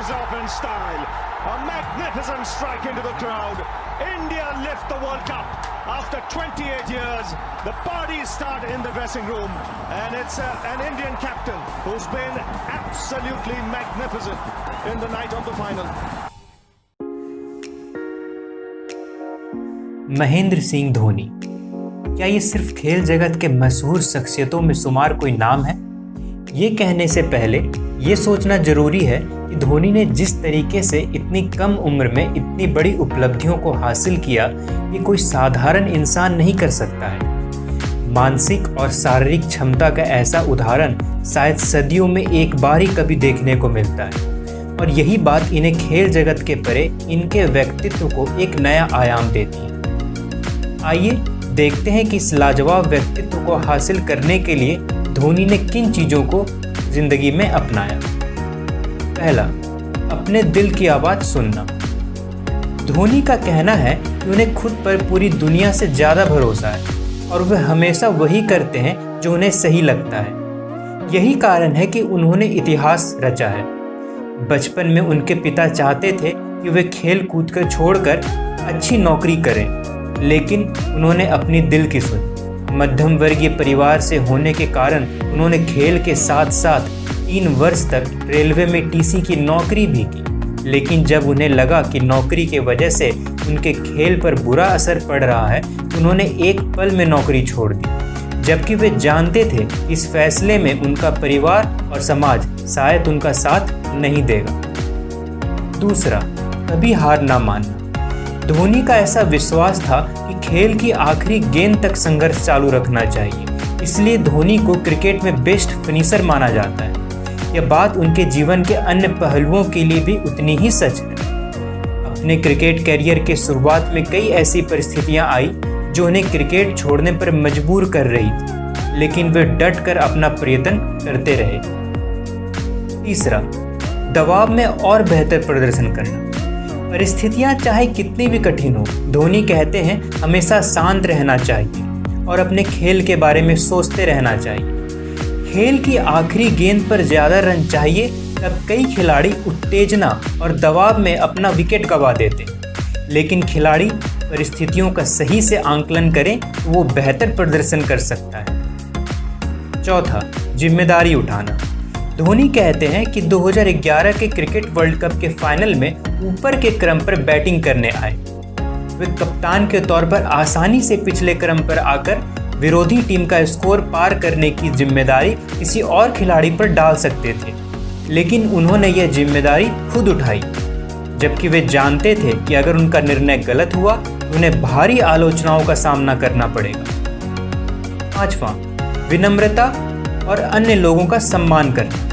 finishes off in style. A magnificent strike into the crowd. India lift the World Cup after 28 years. The parties start in the dressing room, and it's an Indian captain who's been absolutely magnificent in the night of the final. Mahendra Singh Dhoni, क्या ये सिर्फ खेल जगत के मशहूर शख्सियतों में शुमार कोई नाम है? ये कहने से पहले ये सोचना जरूरी है कि धोनी ने जिस तरीके से इतनी कम उम्र में इतनी बड़ी उपलब्धियों को हासिल किया, ये कोई साधारण इंसान नहीं कर सकता है। मानसिक और शारीरिक क्षमता का ऐसा उदाहरण शायद सदियों में एक बार ही कभी देखने को मिलता है, और यही बात इन्हें खेल जगत के परे इनके व्यक्तित्व को एक नया आयाम देती है। आइए देखते हैं कि इस लाजवाब व्यक्तित्व को हासिल करने के लिए धोनी ने किन चीज़ों को जिंदगी में अपनाया। पहला, अपने दिल की आवाज़ सुनना। धोनी का कहना है कि उन्हें खुद पर पूरी दुनिया से ज़्यादा भरोसा है और वह हमेशा वही करते हैं जो उन्हें सही लगता है। यही कारण है कि उन्होंने इतिहास रचा है। बचपन में उनके पिता चाहते थे कि वे खेल कूद कर छोड़कर अच्छी नौकरी करें, लेकिन उन्होंने अपनी दिल की सुनी। मध्यम वर्गीय परिवार से होने के कारण उन्होंने खेल के साथ साथ 3 वर्ष तक रेलवे में टीसी की नौकरी भी की, लेकिन जब उन्हें लगा कि नौकरी के वजह से उनके खेल पर बुरा असर पड़ रहा है, तो उन्होंने एक पल में नौकरी छोड़ दी, जबकि वे जानते थे इस फैसले में उनका परिवार और समाज शायद उनका साथ नहीं देगा। दूसरा, कभी हार ना मानना। धोनी का ऐसा विश्वास था कि खेल की आखिरी गेंद तक संघर्ष चालू रखना चाहिए, इसलिए धोनी को क्रिकेट में बेस्ट फिनिशर माना जाता है। यह बात उनके जीवन के अन्य पहलुओं के लिए भी उतनी ही सच है। अपने क्रिकेट करियर के शुरुआत में कई ऐसी परिस्थितियां आई जो उन्हें क्रिकेट छोड़ने पर मजबूर कर रही थी, लेकिन वे डट कर अपना प्रयत्न करते रहे। तीसरा, दबाव में और बेहतर प्रदर्शन करना। परिस्थितियां चाहे कितनी भी कठिन हो, धोनी कहते हैं हमेशा शांत रहना चाहिए और अपने खेल के बारे में सोचते रहना चाहिए। खेल की आखिरी गेंद पर ज़्यादा रन चाहिए, तब कई खिलाड़ी उत्तेजना और दबाव में अपना विकेट गंवा देते, लेकिन खिलाड़ी परिस्थितियों का सही से आंकलन करें तो वो बेहतर प्रदर्शन कर सकता है। चौथा, जिम्मेदारी उठाना। धोनी कहते हैं कि 2011 के क्रिकेट वर्ल्ड कप के फाइनल में ऊपर के क्रम पर बैटिंग करने आए। वे कप्तान के तौर पर आसानी से पिछले क्रम पर आकर विरोधी टीम का स्कोर पार करने की जिम्मेदारी किसी और खिलाड़ी पर डाल सकते थे, लेकिन उन्होंने यह जिम्मेदारी खुद उठाई, जबकि वे जानते थे कि अगर उनका निर्णय गलत हुआ तो उन्हें भारी आलोचनाओं का सामना करना पड़ेगा। पांचवा, विनम्रता और अन्य लोगों का सम्मान करना।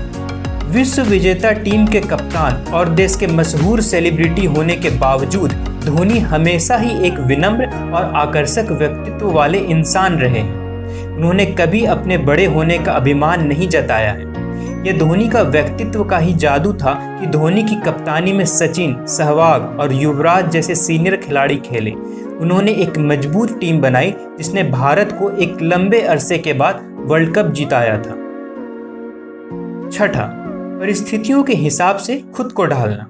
विश्व विजेता टीम के कप्तान और देश के मशहूर सेलिब्रिटी होने के बावजूद धोनी हमेशा ही एक विनम्र और आकर्षक व्यक्तित्व वाले इंसान रहे हैं। उन्होंने कभी अपने बड़े होने का अभिमान नहीं जताया है। यह धोनी का व्यक्तित्व का ही जादू था कि धोनी की कप्तानी में सचिन, सहवाग और युवराज जैसे सीनियर खिलाड़ी खेले। उन्होंने एक मजबूत टीम बनाई जिसने भारत को एक लंबे अरसे के बाद वर्ल्ड कप जिताया था। छठा, परिस्थितियों के हिसाब से खुद को ढालना।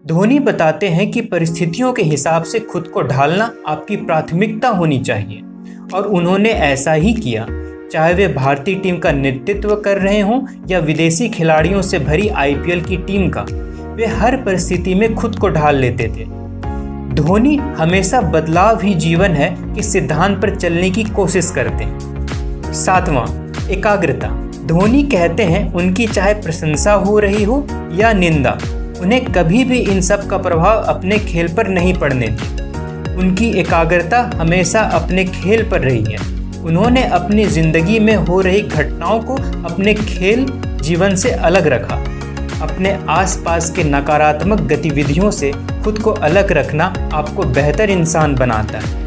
धोनी बताते हैं कि परिस्थितियों के हिसाब से खुद को ढालना आपकी प्राथमिकता होनी चाहिए, और उन्होंने ऐसा ही किया। चाहे वे भारतीय टीम का नेतृत्व कर रहे हों या विदेशी खिलाड़ियों से भरी आईपीएल की टीम का, वे हर परिस्थिति में खुद को ढाल लेते थे। धोनी हमेशा बदलाव ही जीवन है कि सिद्धांत पर चलने की कोशिश करते हैं। सातवां, एकाग्रता। धोनी कहते हैं उनकी चाहे प्रशंसा हो रही हो या निंदा, उन्हें कभी भी इन सब का प्रभाव अपने खेल पर नहीं पड़ने दी। उनकी एकाग्रता हमेशा अपने खेल पर रही है। उन्होंने अपनी जिंदगी में हो रही घटनाओं को अपने खेल जीवन से अलग रखा। अपने आसपास के नकारात्मक गतिविधियों से खुद को अलग रखना आपको बेहतर इंसान बनाता है।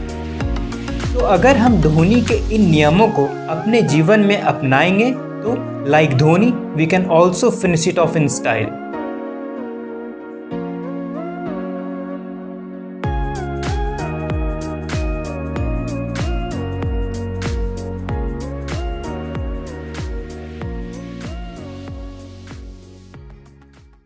तो अगर हम धोनी के इन नियमों को अपने जीवन में अपनाएंगे तो like Dhoni we can also finish it off in style.